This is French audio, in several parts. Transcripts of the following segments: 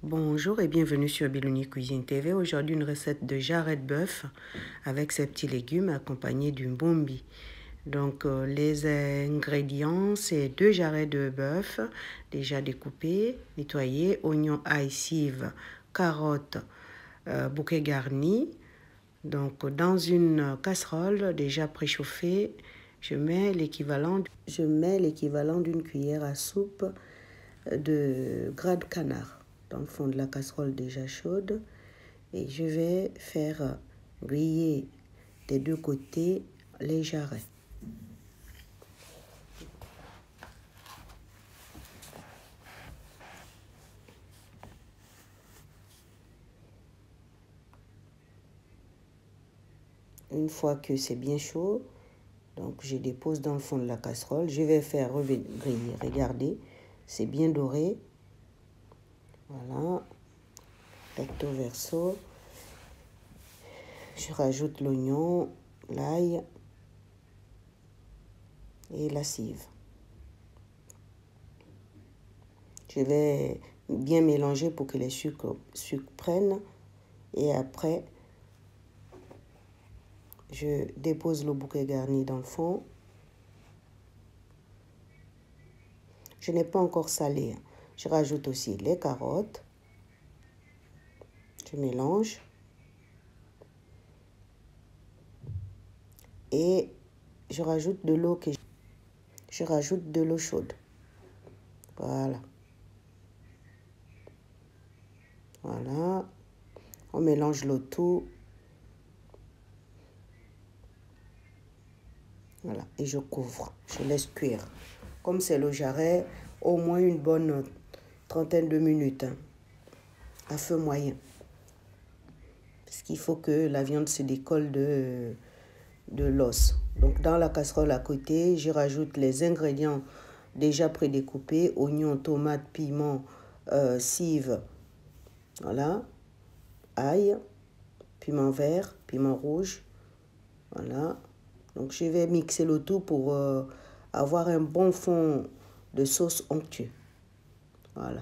Bonjour et bienvenue sur Bilouni Cuisine TV. Aujourd'hui, une recette de jarret de bœuf avec ses petits légumes accompagnés d'une bombi. Donc, les ingrédients, c'est 2 jarrets de bœuf déjà découpés, nettoyés, oignons, ail, cive, carottes, bouquet garni. Donc, dans une casserole déjà préchauffée, je mets l'équivalent d'une cuillère à soupe de gras de canard dans le fond de la casserole déjà chaude, et je vais faire griller des deux côtés les jarrets. Une fois que c'est bien chaud, donc je dépose dans le fond de la casserole. Je vais faire griller. Regardez, c'est bien doré. Voilà, recto verso. Je rajoute l'oignon, l'ail et la cive. Je vais bien mélanger pour que les sucres prennent. Et après, je dépose le bouquet garni dans le fond. Je n'ai pas encore salé. Je rajoute aussi les carottes. Je mélange. Et je rajoute de l'eau chaude. Voilà. Voilà. On mélange le tout. Voilà. Et je couvre. Je laisse cuire. Comme c'est le jarret, au moins une bonne trentaine de minutes. À feu moyen. Parce qu'il faut que la viande se décolle de l'os. Donc dans la casserole à côté, je rajoute les ingrédients déjà prédécoupés: oignons, tomates, piment, cive, voilà, ail, piment vert, piment rouge, voilà. Donc je vais mixer le tout pour avoir un bon fond de sauce onctueux. Voilà.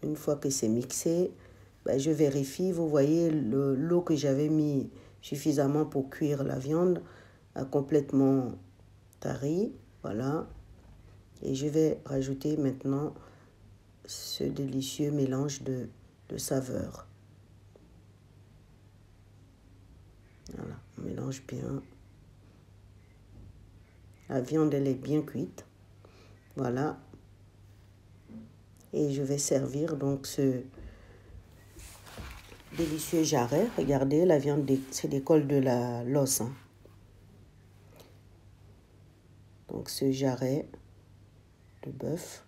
Une fois que c'est mixé, ben, je vérifie. Vous voyez, l'eau que j'avais mis suffisamment pour cuire la viande a complètement tari. Voilà. Et je vais rajouter maintenant ce délicieux mélange de saveurs. Voilà, on mélange bien. La viande, elle est bien cuite. Voilà. Et je vais servir donc ce délicieux jarret. Regardez, la viande se décolle de l'os. Hein. Donc ce jarret de bœuf,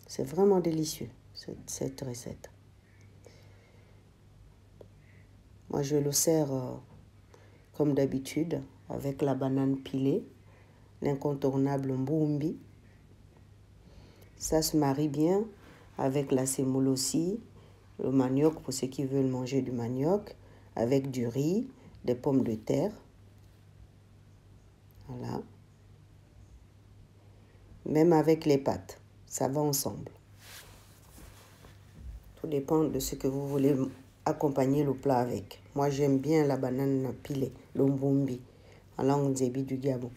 c'est vraiment délicieux, cette recette. Moi, je le sers comme d'habitude avec la banane pilée, l'incontournable mbumbi. Ça se marie bien avec la semoule aussi, le manioc pour ceux qui veulent manger du manioc, avec du riz, des pommes de terre. Voilà. Même avec les pâtes, ça va ensemble. Tout dépend de ce que vous voulez accompagner le plat avec. Moi, j'aime bien la banane pilée, le mbumbi, en langue nzebi du Gabon.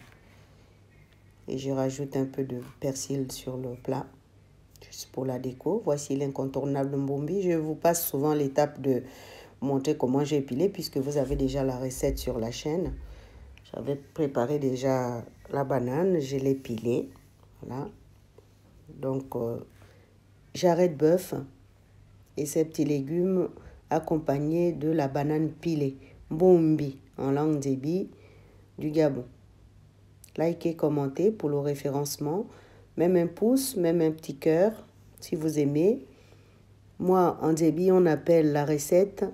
Et je rajoute un peu de persil sur le plat, juste pour la déco. Voici l'incontournable mbumbi. Je vous passe souvent l'étape de montrer comment j'ai pilé, puisque vous avez déjà la recette sur la chaîne. J'avais préparé déjà la banane, je l'ai pilée. Voilà. Donc, jarret de bœuf et ces petits légumes accompagnés de la banane pilée, mbumbi, en langue nzebi du Gabon. Likez, commentez pour le référencement. Même un pouce, même un petit cœur, si vous aimez. Moi, en nzebi, on appelle la recette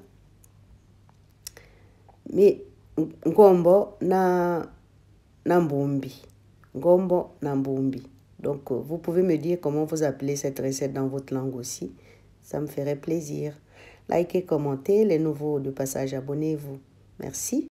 mais ngombo na mbumbi. Ngombo na mbumbi. Donc, vous pouvez me dire comment vous appelez cette recette dans votre langue aussi. Ça me ferait plaisir. Likez, commentez. Les nouveaux de passage, abonnez-vous. Merci.